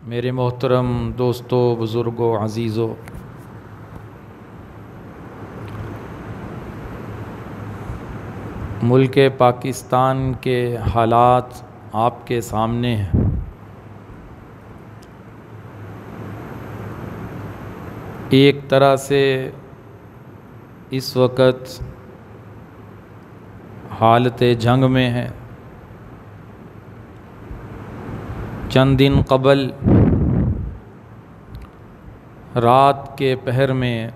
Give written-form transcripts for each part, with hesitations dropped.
میرے محترم دوستو، بزرگوں، عزیزوں، ملک پاکستان کے حالات آپ کے سامنے ہیں۔ ایک طرح سے اس وقت حالت جنگ میں ہے۔ چند دن قبل رات کے پہر میں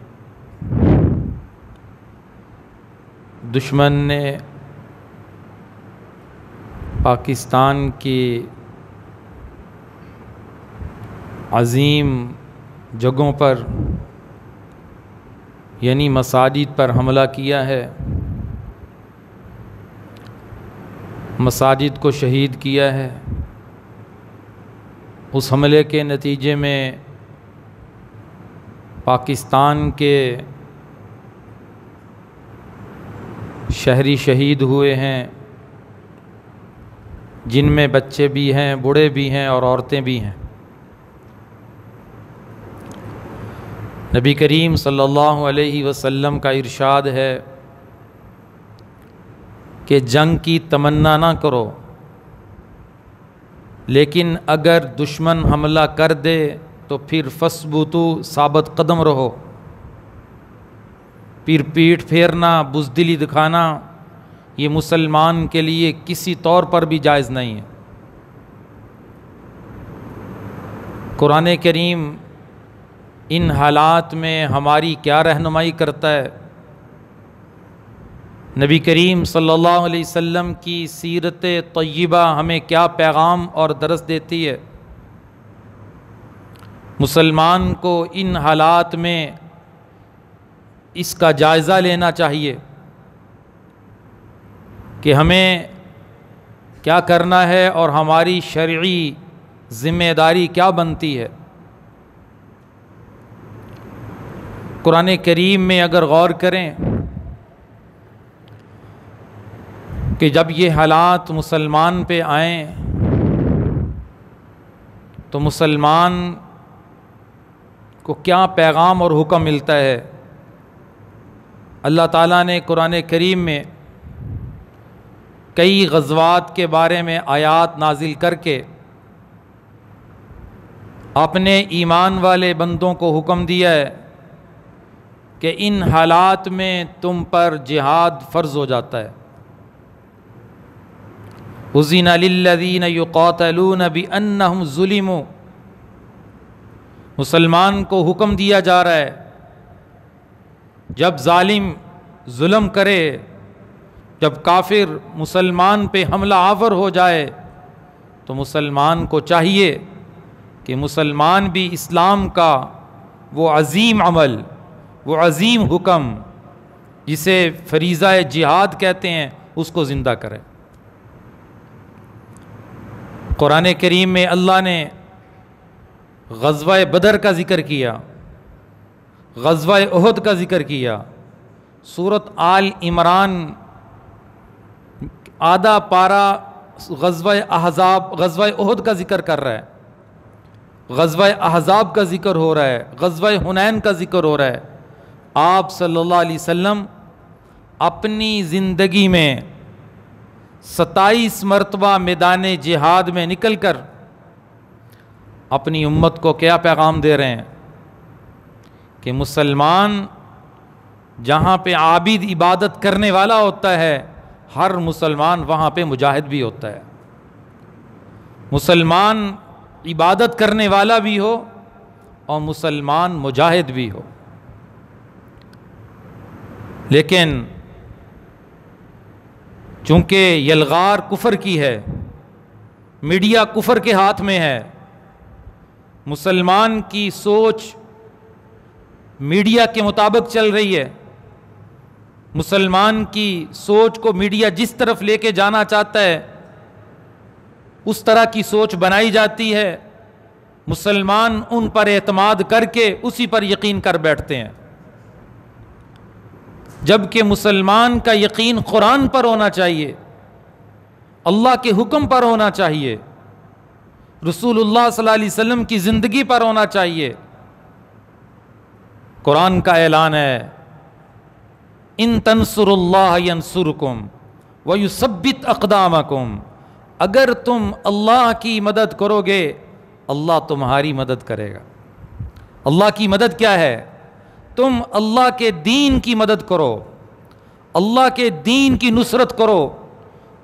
دشمن نے پاکستان کی عظیم جگہوں پر یعنی مساجد پر حملہ کیا ہے، مساجد کو شہید کیا ہے۔ اس حملے کے نتیجے میں پاکستان کے شہری شہید ہوئے ہیں، جن میں بچے بھی ہیں، بوڑھے بھی ہیں اور عورتیں بھی ہیں۔ نبی کریم صلی اللہ علیہ وسلم کا ارشاد ہے کہ جنگ کی تمنا نہ کرو، لیکن اگر دشمن حملہ کر دے تو پھر فثبتو، ثابت قدم رہو۔ پھر پیٹھ پھیرنا، بزدلی دکھانا یہ مسلمان کے لیے کسی طور پر بھی جائز نہیں ہے۔ قرآن کریم ان حالات میں ہماری کیا رہنمائی کرتا ہے؟ نبی کریم صلی اللہ علیہ وسلم کی سیرت طیبہ ہمیں کیا پیغام اور درس دیتی ہے؟ مسلمان کو ان حالات میں اس کا جائزہ لینا چاہیے کہ ہمیں کیا کرنا ہے اور ہماری شرعی ذمہ داری کیا بنتی ہے۔ قرآن کریم میں اگر غور کریں کہ جب یہ حالات مسلمان پہ آئیں تو مسلمان کو کیا پیغام اور حکم ملتا ہے؟ اللہ تعالیٰ نے قرآن کریم میں کئی غزوات کے بارے میں آیات نازل کر کے اپنے ایمان والے بندوں کو حکم دیا ہے کہ ان حالات میں تم پر جہاد فرض ہو جاتا ہے۔ اذن للذین یقاتلون بانہم ظلموا، مسلمان کو حکم دیا جا رہا ہے جب ظالم ظلم کرے، جب کافر مسلمان پہ حملہ آور ہو جائے تو مسلمان کو چاہیے کہ مسلمان بھی اسلام کا وہ عظیم عمل، وہ عظیم حکم جسے فریضہ جہاد کہتے ہیں، اس کو زندہ کرے۔ قرآن کریم میں اللہ نے غزوہ بدر کا ذکر کیا، غزوہ احد کا ذکر کیا۔ سورۃ آل عمران آدھا پارہ غزوہ احزاب، غزوہ احد کا ذکر کر رہا ہے، غزوہ احزاب کا ذکر ہو رہا ہے، غزوہ حنین کا ذکر ہو رہا ہے۔ آپ صلی اللہ علیہ وسلم اپنی زندگی میں 27 مرتبہ میدان جہاد میں نکل کر اپنی امت کو کیا پیغام دے رہے ہیں کہ مسلمان جہاں پہ عابد عبادت کرنے والا ہوتا ہے، ہر مسلمان وہاں پہ مجاہد بھی ہوتا ہے۔ مسلمان عبادت کرنے والا بھی ہو اور مسلمان مجاہد بھی ہو۔ لیکن چونکہ یلغار کفر کی ہے، میڈیا کفر کے ہاتھ میں ہے، مسلمان کی سوچ میڈیا کے مطابق چل رہی ہے، مسلمان کی سوچ کو میڈیا جس طرف لے کے جانا چاہتا ہے اس طرح کی سوچ بنائی جاتی ہے، مسلمان ان پر اعتماد کر کے اسی پر یقین کر بیٹھتے ہیں، جبکہ مسلمان کا یقین قرآن پر ہونا چاہیے، اللہ کے حکم پر ہونا چاہیے۔ رسول اللہ صلی اللہ علیہ وسلم کی زندگی پر ہونا چاہیے۔ قرآن کا اعلان ہے، ان تنصروا اللہ ینصرکم ویثبت اقدامکم، اگر تم اللہ کی مدد کرو گے اللہ تمہاری مدد کرے گا۔ اللہ کی مدد کیا ہے؟ تم اللہ کے دین کی مدد کرو، اللہ کے دین کی نصرت کرو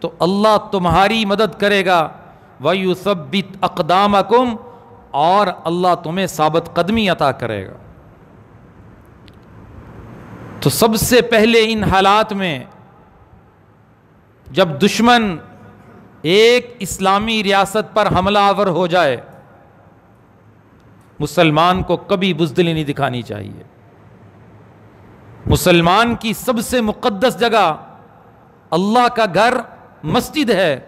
تو اللہ تمہاری مدد کرے گا۔ وَيُثَبِّتْ أَقْدَامَكُمْ، اور اللہ تمہیں ثابت قدمی عطا کرے گا۔ تو سب سے پہلے ان حالات میں جب دشمن ایک اسلامی ریاست پر حملہ آور ہو جائے، مسلمان کو کبھی بزدلی نہیں دکھانی چاہیے۔ مسلمان کی سب سے مقدس جگہ اللہ کا گھر مسجد ہے،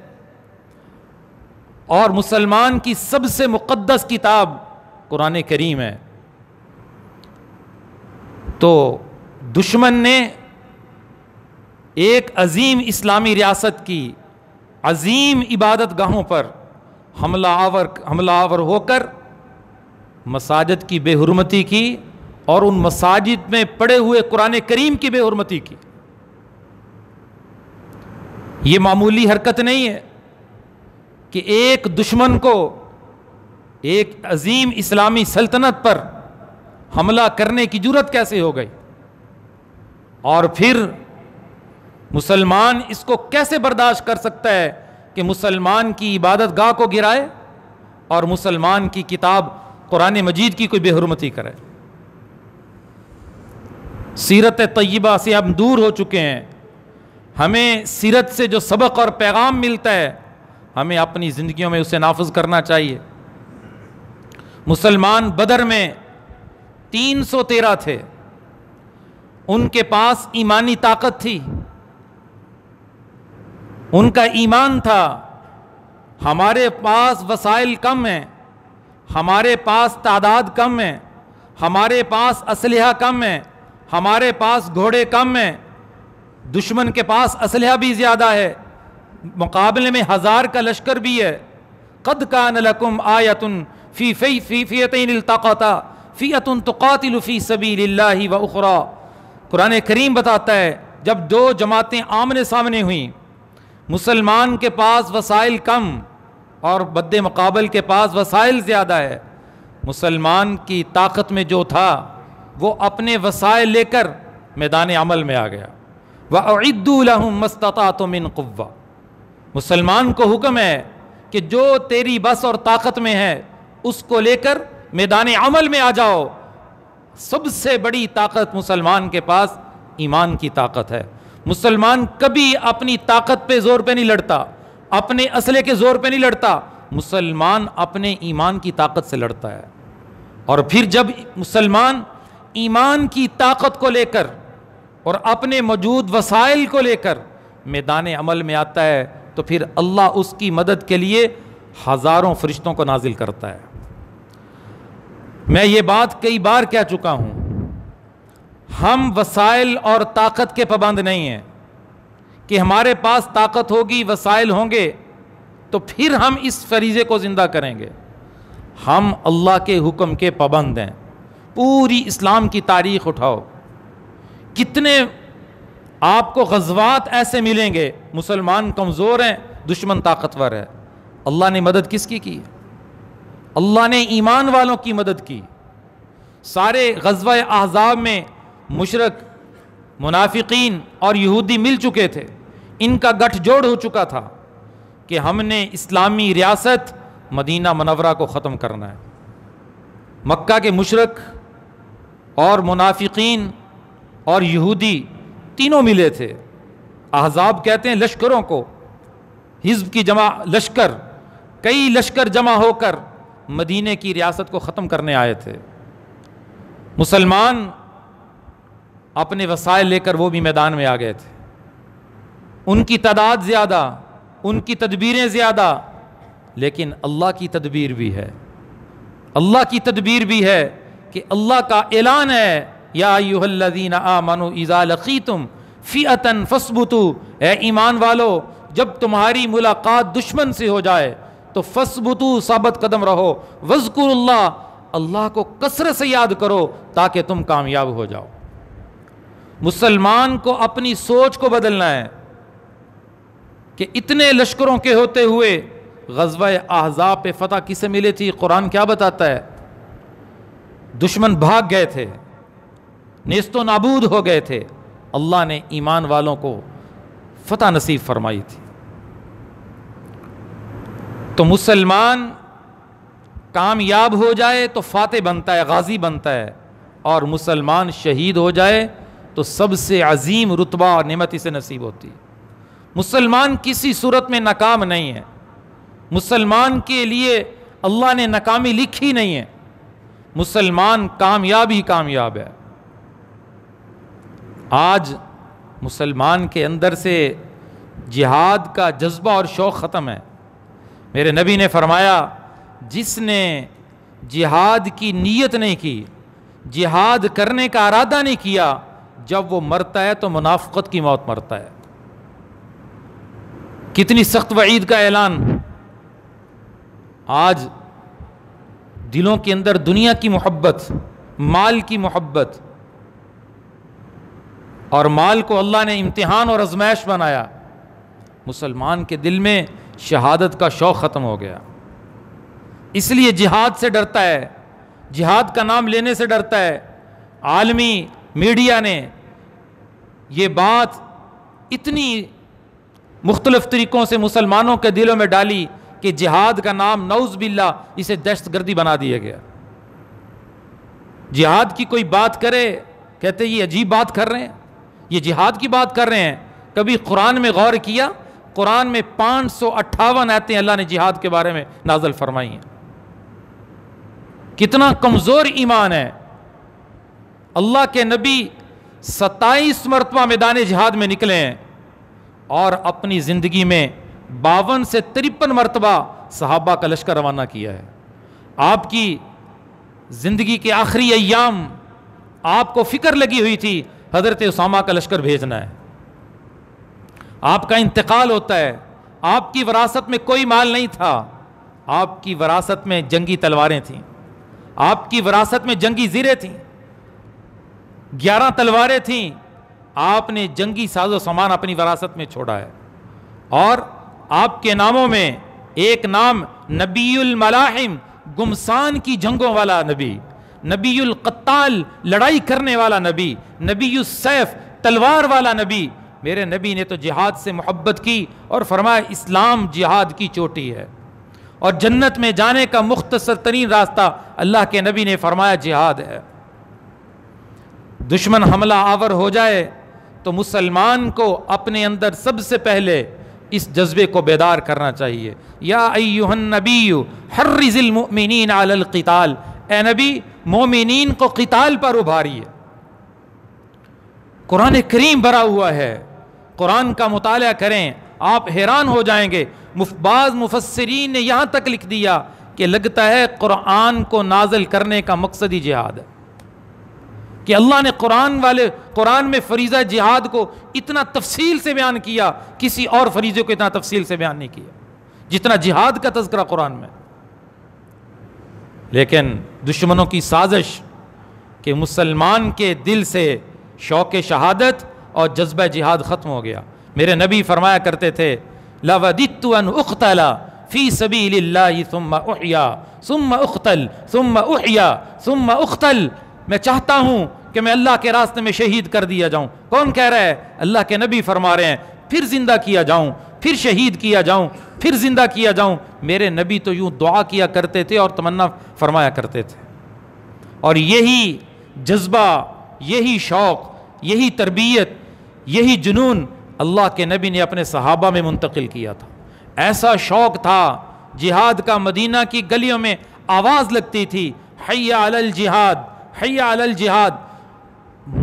اور مسلمان کی سب سے مقدس کتاب قرآن کریم ہے۔ تو دشمن نے ایک عظیم اسلامی ریاست کی عظیم عبادت گاہوں پر حملہ آور ہو کر مساجد کی بے حرمتی کی، اور ان مساجد میں پڑے ہوئے قرآن کریم کی بے حرمتی کی۔ یہ معمولی حرکت نہیں ہے کہ ایک دشمن کو ایک عظیم اسلامی سلطنت پر حملہ کرنے کی جرأت کیسے ہو گئی، اور پھر مسلمان اس کو کیسے برداشت کر سکتا ہے کہ مسلمان کی عبادت گاہ کو گرائے اور مسلمان کی کتاب قرآن مجید کی کوئی بے حرمتی کرے۔ سیرت طیبہ سے ہم دور ہو چکے ہیں۔ ہمیں سیرت سے جو سبق اور پیغام ملتا ہے ہمیں اپنی زندگیوں میں اسے نافذ کرنا چاہیے۔ مسلمان بدر میں 313 تھے، ان کے پاس ایمانی طاقت تھی، ان کا ایمان تھا۔ ہمارے پاس وسائل کم ہیں، ہمارے پاس تعداد کم ہے، ہمارے پاس اسلحہ کم ہے، ہمارے پاس گھوڑے کم ہیں، دشمن کے پاس اسلحہ بھی زیادہ ہے، مقابلے میں 1000 کا لشکر بھی ہے۔ قد کان لکم آیۃ فی فیۃین التقطا فیۃ تقاتل فی سبیل اللہ واخری۔ قرآن کریم بتاتا ہے جب دو جماعتیں آمنے سامنے ہوئیں، مسلمان کے پاس وسائل کم اور بد مقابل کے پاس وسائل زیادہ ہے، مسلمان کی طاقت میں جو تھا وہ اپنے وسائل لے کر میدان عمل میں آ گیا۔ وَأَعِدُّوا لَهُم مَّا اسْتَطَعْتُم مِّن قُوَّةٍ، مسلمان کو حکم ہے کہ جو تیری بس اور طاقت میں ہے اس کو لے کر میدان عمل میں آ جاؤ۔ سب سے بڑی طاقت مسلمان کے پاس ایمان کی طاقت ہے۔ مسلمان کبھی اپنی طاقت پہ زور پہ نہیں لڑتا، اپنے اسلحے کے زور پہ نہیں لڑتا، مسلمان اپنے ایمان کی طاقت سے لڑتا ہے۔ اور پھر جب مسلمان ایمان کی طاقت کو لے کر اور اپنے موجود وسائل کو لے کر میدان عمل میں آتا ہے تو پھر اللہ اس کی مدد کے لیے ہزاروں فرشتوں کو نازل کرتا ہے۔ میں یہ بات کئی بار کہہ چکا ہوں، ہم وسائل اور طاقت کے پابند نہیں ہیں کہ ہمارے پاس طاقت ہوگی، وسائل ہوں گے تو پھر ہم اس فریضے کو زندہ کریں گے۔ ہم اللہ کے حکم کے پابند ہیں۔ پوری اسلام کی تاریخ اٹھاؤ، کتنے آپ کو غزوات ایسے ملیں گے مسلمان کمزور ہیں، دشمن طاقتور ہے، اللہ نے مدد کس کی؟ اللہ نے ایمان والوں کی مدد کی۔ سارے غزوہ احزاب میں مشرک، منافقین اور یہودی مل چکے تھے، ان کا گٹھ جوڑ ہو چکا تھا کہ ہم نے اسلامی ریاست مدینہ منورہ کو ختم کرنا ہے۔ مکہ کے مشرک اور منافقین اور یہودی تینوں ملے تھے۔ احزاب کہتے ہیں لشکروں کو، حزب کی جمع لشکر، کئی لشکر جمع ہو کر مدینے کی ریاست کو ختم کرنے آئے تھے۔ مسلمان اپنے وسائل لے کر وہ بھی میدان میں آ گئے تھے، ان کی تعداد زیادہ، ان کی تدبیریں زیادہ، لیکن اللہ کی تدبیر بھی ہے، اللہ کی تدبیر بھی ہے کہ اللہ کا اعلان ہے یا ایھا الذین آمنوا اذا لقیتم فئۃ فاثبتوا، اے ایمان والو جب تمہاری ملاقات دشمن سے ہو جائے تو فثبتوا ثابت قدم رہو، واذکروا اللہ، اللہ کو کثرت سے یاد کرو تاکہ تم کامیاب ہو جاؤ۔ مسلمان کو اپنی سوچ کو بدلنا ہے کہ اتنے لشکروں کے ہوتے ہوئے غزوہ احزاب پہ فتح کسے ملی تھی؟ قرآن کیا بتاتا ہے؟ دشمن بھاگ گئے تھے، نیست و نابود ہو گئے تھے، اللہ نے ایمان والوں کو فتح نصیب فرمائی تھی۔ تو مسلمان کامیاب ہو جائے تو فاتح بنتا ہے، غازی بنتا ہے، اور مسلمان شہید ہو جائے تو سب سے عظیم رتبہ اور نعمت اسے نصیب ہوتی ہے۔ مسلمان کسی صورت میں ناکام نہیں ہے، مسلمان کے لیے اللہ نے ناکامی لکھی نہیں ہے، مسلمان کامیاب ہی کامیاب ہے۔ آج مسلمان کے اندر سے جہاد کا جذبہ اور شوق ختم ہے۔ میرے نبی نے فرمایا جس نے جہاد کی نیت نہیں کی، جہاد کرنے کا ارادہ نہیں کیا، جب وہ مرتا ہے تو منافقت کی موت مرتا ہے۔ کتنی سخت وعید کا اعلان۔ آج دلوں کے اندر دنیا کی محبت، مال کی محبت، اور مال کو اللہ نے امتحان اور آزمائش بنایا، مسلمان کے دل میں شہادت کا شوق ختم ہو گیا، اس لیے جہاد سے ڈرتا ہے، جہاد کا نام لینے سے ڈرتا ہے۔ عالمی میڈیا نے یہ بات اتنی مختلف طریقوں سے مسلمانوں کے دلوں میں ڈالی کہ جہاد کا نام نعوذ باللہ اسے دہشت گردی بنا دیا گیا۔ جہاد کی کوئی بات کرے کہتے یہ عجیب بات کر رہے ہیں، یہ جہاد کی بات کر رہے ہیں۔ کبھی قرآن میں غور کیا؟ قرآن میں 558 آیتیں اللہ نے جہاد کے بارے میں نازل فرمائی ہیں۔ کتنا کمزور ایمان ہے۔ اللہ کے نبی 27 مرتبہ میدان جہاد میں نکلے ہیں اور اپنی زندگی میں 52 سے 53 مرتبہ صحابہ کا لشکر روانہ کیا ہے۔ آپ کی زندگی کے آخری ایام آپ کو فکر لگی ہوئی تھی حضرت اسامہ کا لشکر بھیجنا ہے۔ آپ کا انتقال ہوتا ہے، آپ کی وراثت میں کوئی مال نہیں تھا، آپ کی وراثت میں جنگی تلواریں تھیں، آپ کی وراثت میں جنگی زیریں تھیں، 11 تلواریں تھیں، آپ نے جنگی ساز و سامان اپنی وراثت میں چھوڑا ہے۔ اور آپ کے ناموں میں ایک نام نبی الملاحم، گمسان کی جنگوں والا نبی، نبی القتال، لڑائی کرنے والا نبی، نبی السیف، تلوار والا نبی۔ میرے نبی نے تو جہاد سے محبت کی اور فرمایا اسلام جہاد کی چوٹی ہے، اور جنت میں جانے کا مختصر ترین راستہ اللہ کے نبی نے فرمایا جہاد ہے۔ دشمن حملہ آور ہو جائے تو مسلمان کو اپنے اندر سب سے پہلے اس جذبے کو بیدار کرنا چاہیے۔ یا ایھا النبی حرض المؤمنین علی القتال، اے نبی مومنین کو قتال پر ابھاریے۔ قرآن کریم بھرا ہوا ہے، قرآن کا مطالعہ کریں آپ حیران ہو جائیں گے۔ بعض مفسرین نے یہاں تک لکھ دیا کہ لگتا ہے قرآن کو نازل کرنے کا مقصد ہی جہاد ہے، کہ اللہ نے قرآن میں فریضہ جہاد کو اتنا تفصیل سے بیان کیا، کسی اور فریضے کو اتنا تفصیل سے بیان نہیں کیا جتنا جہاد کا تذکرہ قرآن میں۔ لیکن دشمنوں کی سازش کہ مسلمان کے دل سے شوق شہادت اور جذبہ جہاد ختم ہو گیا۔ میرے نبی فرمایا کرتے تھے لَوَدِدْتُ أَنْ أُقْتَلَ فِي سَبِيلِ اللَّهِ ثُمَّ أُحْيَا ثُمَّ أُقْتَلْ ثُمَّ أُحْيَا ثُمَّ أُقْتَلْ، میں چاہتا ہوں کہ میں اللہ کے راستے میں شہید کر دیا جاؤں۔ کون کہہ رہا ہے؟ اللہ کے نبی فرما رہے ہیں پھر زندہ کیا جاؤں، پھر شہید کیا جاؤں، پھر زندہ کیا جاؤں۔ میرے نبی تو یوں دعا کیا کرتے تھے اور تمنا فرمایا کرتے تھے، اور یہی جذبہ، یہی شوق، یہی تربیت، یہی جنون اللہ کے نبی نے اپنے صحابہ میں منتقل کیا تھا۔ ایسا شوق تھا جہاد کا، مدینہ کی گلیوں میں آواز لگتی تھی حی علی الجہاد، حی علی الجہاد۔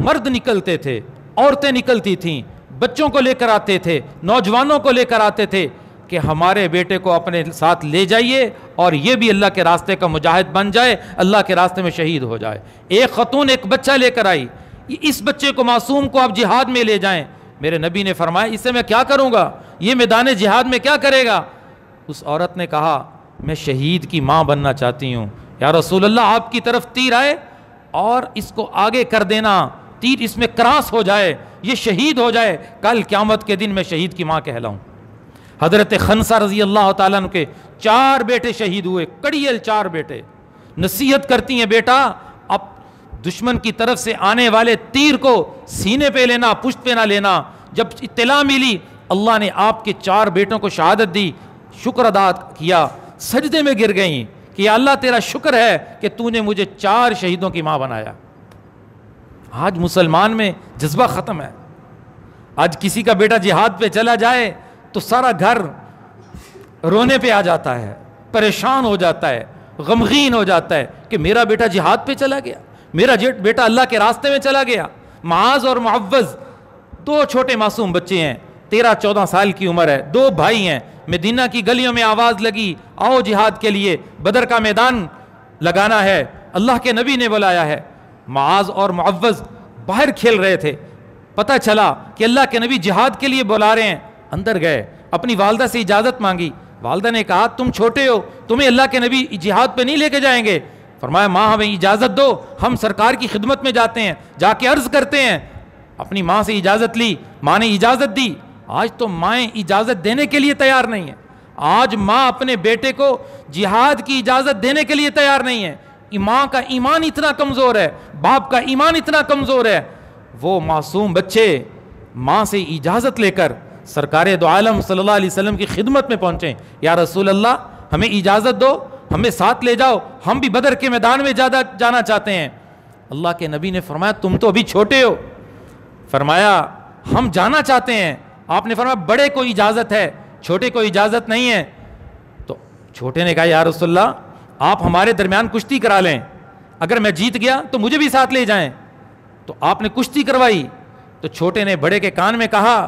مرد نکلتے تھے، عورتیں نکلتی تھیں، بچوں کو لے کر آتے تھے، نوجوانوں کو لے کر آتے تھے کہ ہمارے بیٹے کو اپنے ساتھ لے جائیے اور یہ بھی اللہ کے راستے کا مجاہد بن جائے، اللہ کے راستے میں شہید ہو جائے۔ ایک خاتون ایک بچہ لے کر آئی، اس بچے کو معصوم کو آپ جہاد میں لے جائیں۔ میرے نبی نے فرمایا اس سے میں کیا کروں گا، یہ میدان جہاد میں کیا کرے گا؟ اس عورت نے کہا میں شہید کی ماں بننا چاہتی ہوں. یا رسول اللہ آپ کی طرف تیر آئے اور اس کو آگے کر دینا, تیر اس میں کراس ہو جائے, یہ شہید ہو جائے, کل قیامت کے دن میں شہید کی ماں کہلاؤں. حضرت خنسہ رضی اللہ تعالیٰ عنہ کے 4 بیٹے شہید ہوئے, کڑیل 4 بیٹے. نصیحت کرتی ہیں بیٹا اب دشمن کی طرف سے آنے والے تیر کو سینے پہ لینا, پشت پہ نہ لینا. جب اطلاع ملی اللہ نے آپ کے 4 بیٹوں کو شہادت دی, شکر ادا کیا, سجدے میں گر گئیں کہ یا اللہ تیرا شکر ہے کہ تو نے مجھے 4 شہیدوں کی ماں بنایا. آج مسلمان میں جذبہ ختم ہے. آج کسی کا بیٹا جہاد پہ چلا جائے تو سارا گھر رونے پہ آ جاتا ہے, پریشان ہو جاتا ہے, غمگین ہو جاتا ہے کہ میرا بیٹا جہاد پہ چلا گیا, میرا بیٹا اللہ کے راستے میں چلا گیا. معاذ اور معوذ 2 چھوٹے معصوم بچے ہیں, 13-14 سال کی عمر ہے, 2 بھائی ہیں. مدینہ کی گلیوں میں آواز لگی آؤ جہاد کے لیے, بدر کا میدان لگانا ہے, اللہ کے نبی نے بلایا ہے. معاذ اور معوذ باہر کھیل رہے تھے, پتہ چلا کہ اللہ کے نبی جہاد کے لیے بلا رہے ہیں. اندر گئے, اپنی والدہ سے اجازت مانگی. والدہ نے کہا تم چھوٹے ہو, تمہیں اللہ کے نبی جہاد پہ نہیں لے کے جائیں گے. فرمایا ماں ہمیں اجازت دو, ہم سرکار کی خدمت میں جاتے ہیں, جا کے عرض کرتے ہیں. اپنی ماں سے اجازت لی, ماں نے اجازت دی. آج تو مائیں اجازت دینے کے لیے تیار نہیں ہیں. آج ماں اپنے بیٹے کو جہاد کی اجازت دینے کے لیے تیار نہیں ہے. ماں کا ایمان اتنا کمزور ہے, باپ کا ایمان اتنا کمزور ہے. وہ معصوم بچے ماں سے اجازت لے کر سرکار دو عالم صلی اللہ علیہ وسلم کی خدمت میں پہنچے. یا رسول اللہ ہمیں اجازت دو, ہمیں ساتھ لے جاؤ, ہم بھی بدر کے میدان میں جانا چاہتے ہیں. اللہ کے نبی نے فرمایا تم تو ابھی چھوٹے ہو. فرمایا ہم جانا چاہتے ہیں. آپ نے فرمایا بڑے کو اجازت ہے, چھوٹے کو اجازت نہیں ہے. تو چھوٹے نے کہا یا رسول اللہ آپ ہمارے درمیان کشتی کرا لیں, اگر میں جیت گیا تو مجھے بھی ساتھ لے جائیں. تو آپ نے کشتی کروائی. تو چھوٹے نے بڑے کے کان میں کہا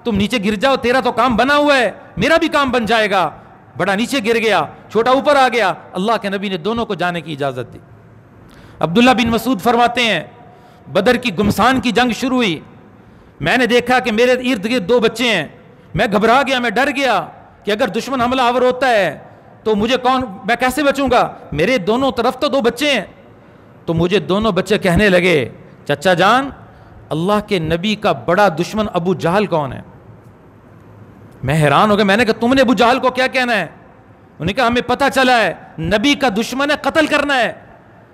تم نیچے گر جاؤ, تیرا تو کام بنا ہوا ہے, میرا بھی کام بن جائے گا. بڑا نیچے گر گیا, چھوٹا اوپر آ گیا. اللہ کے نبی نے دونوں کو جانے کی اجازت دی. عبداللہ بن مسعود فرماتے ہیں بدر کی گمسان کی جنگ شروع ہوئی, میں نے دیکھا کہ میرے ارد گرد 2 بچے ہیں. میں گھبرا گیا, میں ڈر گیا کہ اگر دشمن حملہ آور ہوتا ہے تو میں کیسے بچوں گا. میرے دونوں طرف تو 2 بچے ہیں. تو مجھے دونوں بچے کہنے لگے چچا جان اللہ کے نبی کا بڑا دشمن ابو جہل کون ہے. میں حیران ہو گیا. میں نے کہا تم نے ابو جہل کو کیا کہنا ہے. انہوں نے کہا ہمیں پتہ چلا ہے نبی کا دشمن ہے, قتل کرنا ہے.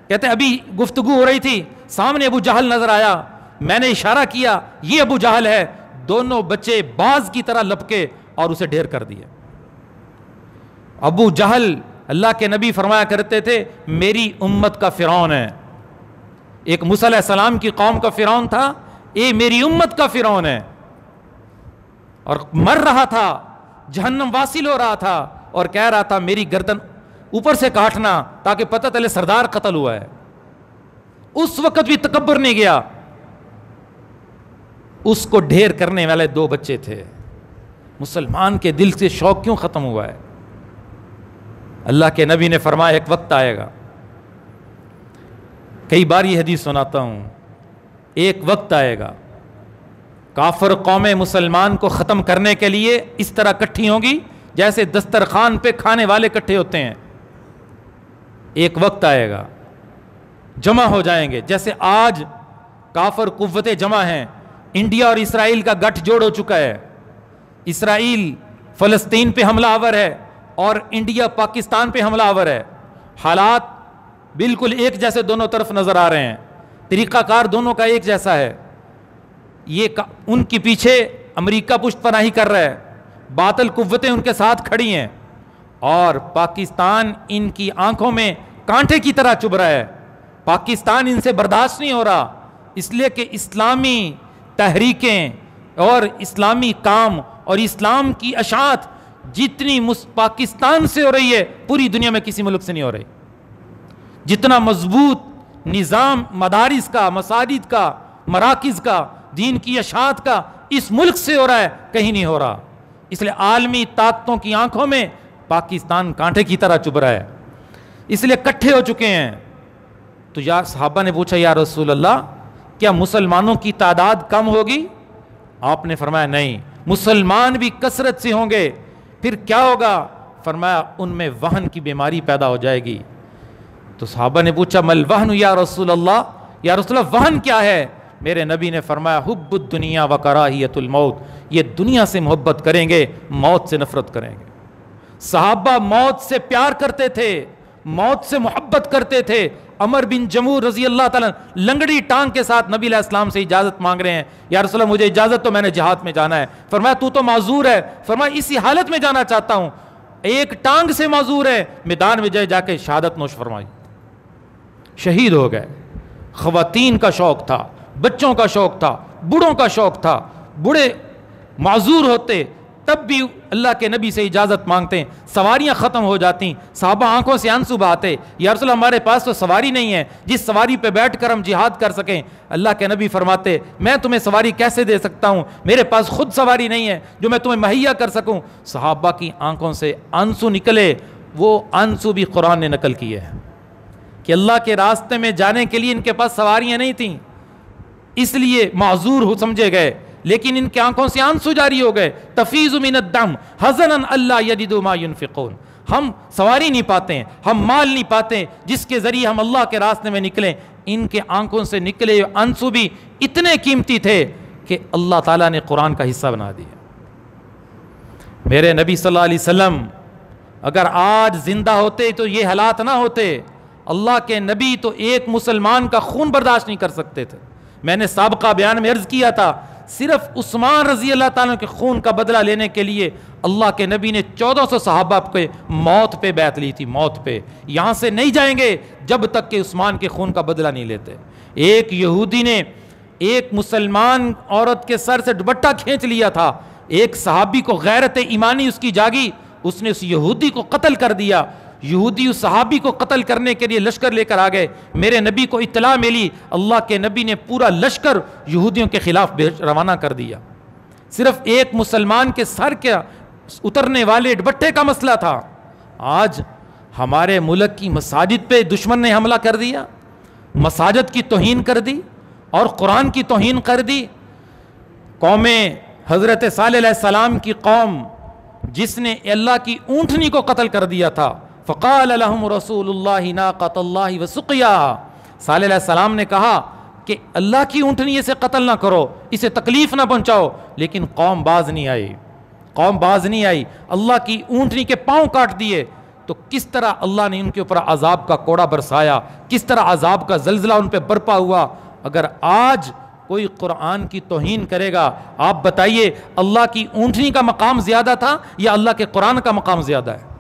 کہتے ہیں ابھی گفتگو ہو رہی تھی, سامنے ابو جہل نظر آیا, میں نے اشارہ کیا یہ ابو جہل ہے. دونوں بچے باز کی طرح لپکے اور اسے ڈھیر کر دیا. ابو جہل اللہ کے نبی فرمایا کرتے تھے میری امت کا فرعون ہے. ایک موسیٰ علیہ السلام کی قوم کا فرعون تھا, یہ میری امت کا فرعون ہے. اور مر رہا تھا, جہنم واصل ہو رہا تھا, اور کہہ رہا تھا میری گردن اوپر سے کاٹنا تاکہ پتہ چلے سردار قتل ہوا ہے. اس وقت بھی تکبر نہیں گیا. اس کو ڈھیر کرنے والے 2 بچے تھے. مسلمان کے دل سے شوق کیوں ختم ہوا ہے. اللہ کے نبی نے فرمایا ایک وقت آئے گا, کئی بار یہ حدیث سناتا ہوں, ایک وقت آئے گا کافر قومیں مسلمان کو ختم کرنے کے لیے اس طرح اکٹھی ہوں گی جیسے دسترخوان پہ کھانے والے اکٹھے ہوتے ہیں. ایک وقت آئے گا جمع ہو جائیں گے جیسے آج کافر قوتیں جمع ہیں. انڈیا اور اسرائیل کا گٹھ جوڑ ہو چکا ہے. اسرائیل فلسطین پہ حملہ آور ہے اور انڈیا پاکستان پہ حملہ آور ہے. حالات بالکل ایک جیسے دونوں طرف نظر آ رہے ہیں, طریقہ کار دونوں کا ایک جیسا ہے. یہ ان کے پیچھے امریکہ پشت پناہی کر رہا ہے, باطل قوتیں ان کے ساتھ کھڑی ہیں, اور پاکستان ان کی آنکھوں میں کانٹے کی طرح چبھ رہا ہے. پاکستان ان سے برداشت نہیں ہو رہا, اس لیے کہ اسلامی تحریکیں اور اسلامی کام اور اسلام کی اشاعت جتنی پاکستان سے ہو رہی ہے پوری دنیا میں کسی ملک سے نہیں ہو رہی. جتنا مضبوط نظام مدارس کا, مساجد کا, مراکز کا, دین کی اشاعت کا اس ملک سے ہو رہا ہے, کہیں نہیں ہو رہا. اس لیے عالمی طاقتوں کی آنکھوں میں پاکستان کانٹے کی طرح چبھ رہا ہے, اس لیے اکٹھے ہو چکے ہیں. تو یا صحابہ نے پوچھا یا رسول اللہ کیا مسلمانوں کی تعداد کم ہوگی؟ آپ نے فرمایا نہیں, مسلمان بھی کثرت سے ہوں گے. پھر کیا ہوگا؟ فرمایا ان میں وہن کی بیماری پیدا ہو جائے گی. تو صحابہ نے پوچھا مل وہن یا رسول اللہ, یا رسول اللہ وہن کیا ہے؟ میرے نبی نے فرمایا حب الدنیا و کراہیت الموت, یہ دنیا سے محبت کریں گے, موت سے نفرت کریں گے. صحابہ موت سے پیار کرتے تھے, موت سے محبت کرتے تھے. عمر بن جمور رضی اللہ تعالیٰ لنگڑی ٹانگ کے ساتھ نبی علیہ السلام سے اجازت مانگ رہے ہیں, یا رسول اللہ مجھے اجازت تو, میں نے جہاد میں جانا ہے. فرمایا تو تو معذور ہے. فرمایا اسی حالت میں جانا چاہتا ہوں, ایک ٹانگ سے معذور ہے. میدان میں جا کے شہادت نوش فرمائی, شہید ہو گئے. خواتین کا شوق تھا, بچوں کا شوق تھا, بوڑھوں کا شوق تھا. بوڑھے معذور ہوتے تب بھی اللہ کے نبی سے اجازت مانگتے, سواریاں ختم ہو جاتی, صحابہ آنکھوں سے آنسو بہاتے, یا رسول اللہ ہمارے پاس تو سواری نہیں ہے جس سواری پہ بیٹھ کر ہم جہاد کر سکیں. اللہ کے نبی فرماتے میں تمہیں سواری کیسے دے سکتا ہوں, میرے پاس خود سواری نہیں ہے جو میں تمہیں مہیا کر سکوں. صحابہ کی آنکھوں سے آنسو نکلے, وہ آنسو بھی قرآن نے نقل کیے ہیں کہ اللہ کے راستے میں جانے کے لیے ان کے پاس سواریاں نہیں تھیں, اس لیے معذور ہو سمجھے گئے, لیکن ان کی آنکھوں سے آنسو جاری ہو گئے. تفیض من الدم حزنا الا یجدوا ما ينفقون, ہم سواری نہیں پاتے ہیں, ہم مال نہیں پاتے جس کے ذریعے ہم اللہ کے راستے میں نکلیں. ان کے آنکھوں سے نکلے آنسو بھی اتنے قیمتی تھے کہ اللہ تعالیٰ نے قرآن کا حصہ بنا دیا. میرے نبی صلی اللہ علیہ وسلم اگر آج زندہ ہوتے تو یہ حالات نہ ہوتے. اللہ کے نبی تو ایک مسلمان کا خون برداشت نہیں کر سکتے تھے. میں نے سابقہ بیان میں عرض کیا تھا, صرف عثمان رضی اللہ تعالیٰ کے خون کا بدلہ لینے کے لیے اللہ کے نبی نے 1400 صحابہ کے موت پہ بیعت لی تھی, موت پہ. یہاں سے نہیں جائیں گے جب تک کہ عثمان کے خون کا بدلہ نہیں لیتے. ایک یہودی نے ایک مسلمان عورت کے سر سے دوپٹہ کھینچ لیا تھا, ایک صحابی کو غیرت ایمانی اس کی جاگی, اس نے اس یہودی کو قتل کر دیا. یہودی اس صحابی کو قتل کرنے کے لیے لشکر لے کر آ گئے. میرے نبی کو اطلاع ملی, اللہ کے نبی نے پورا لشکر یہودیوں کے خلاف روانہ کر دیا. صرف ایک مسلمان کے سر کے اترنے والے دوپٹے کا مسئلہ تھا. آج ہمارے ملک کی مساجد پہ دشمن نے حملہ کر دیا, مساجد کی توہین کر دی اور قرآن کی توہین کر دی. قوم حضرت صالح علیہ السلام کی قوم جس نے اللہ کی اونٹنی کو قتل کر دیا تھا, فقال لهم رسول اللہ ناقۃ اللہ وسقیاها, صالح علیہ السلام نے کہا کہ اللہ کی اونٹنی اسے قتل نہ کرو, اسے تکلیف نہ پہنچاؤ. لیکن قوم باز نہیں آئی, قوم باز نہیں آئی, اللہ کی اونٹنی کے پاؤں کاٹ دیے. تو کس طرح اللہ نے ان کے اوپر عذاب کا کوڑا برسایا, کس طرح عذاب کا زلزلہ ان پہ برپا ہوا. اگر آج کوئی قرآن کی توہین کرے گا, آپ بتائیے اللہ کی اونٹنی کا مقام زیادہ تھا یا اللہ کے قرآن کا مقام زیادہ ہے؟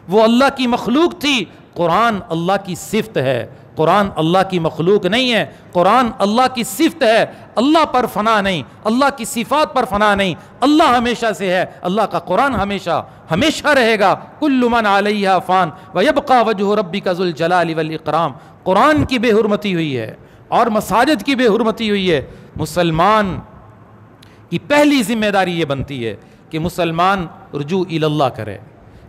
وہ اللہ کی مخلوق تھی, قرآن اللہ کی صفت ہے. قرآن اللہ کی مخلوق نہیں ہے, قرآن اللہ کی صفت ہے. اللہ پر فنا نہیں, اللہ کی صفات پر فنا نہیں, اللہ ہمیشہ سے ہے, اللہ کا قرآن ہمیشہ ہمیشہ رہے گا. کل من علیہا فان ویبقى وجہ ربک ذو الجلال والاکرام. قرآن کی بے حرمتی ہوئی ہے اور مساجد کی بے حرمتی ہوئی ہے. مسلمان کی پہلی ذمہ داری یہ بنتی ہے کہ مسلمان رجوع الی اللہ کرے,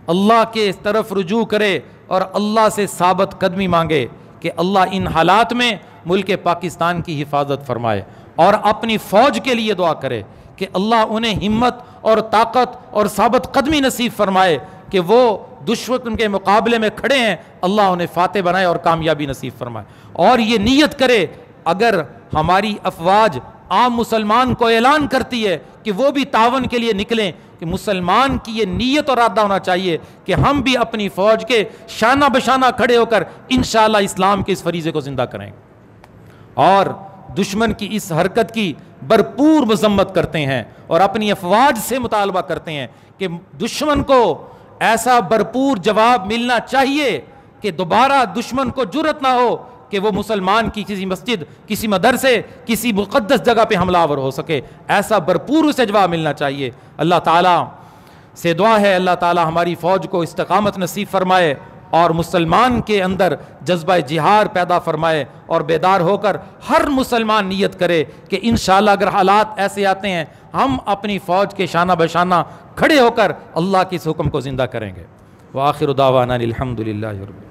اللہ کے اس طرف رجوع کرے اور اللہ سے ثابت قدمی مانگے کہ اللہ ان حالات میں ملک پاکستان کی حفاظت فرمائے, اور اپنی فوج کے لیے دعا کرے کہ اللہ انہیں ہمت اور طاقت اور ثابت قدمی نصیب فرمائے کہ وہ دشمن کے مقابلے میں کھڑے ہیں, اللہ انہیں فاتح بنائے اور کامیابی نصیب فرمائے. اور یہ نیت کرے, اگر ہماری افواج عام مسلمان کو اعلان کرتی ہے کہ وہ بھی تعاون کے لیے نکلیں, کہ مسلمان کی یہ نیت اور ارادہ ہونا چاہیے کہ ہم بھی اپنی فوج کے شانہ بشانہ کھڑے ہو کر انشاءاللہ اسلام کے اس فریضے کو زندہ کریں, اور دشمن کی اس حرکت کی بھرپور مذمت کرتے ہیں اور اپنی افواج سے مطالبہ کرتے ہیں کہ دشمن کو ایسا بھرپور جواب ملنا چاہیے کہ دوبارہ دشمن کو جرأت نہ ہو کہ وہ مسلمان کی کسی مسجد, کسی مدرسے, کسی مقدس جگہ پہ حملہ آور ہو سکے. ایسا بھرپور اسے جواب ملنا چاہیے. اللہ تعالیٰ سے دعا ہے اللہ تعالیٰ ہماری فوج کو استقامت نصیب فرمائے اور مسلمان کے اندر جذبہ جہاد پیدا فرمائے, اور بیدار ہو کر ہر مسلمان نیت کرے کہ انشاءاللہ اگر حالات ایسے آتے ہیں ہم اپنی فوج کے شانہ بشانہ کھڑے ہو کر اللہ کے اس حکم کو زندہ کریں گے. وآخر دعوانا الحمدللہ رب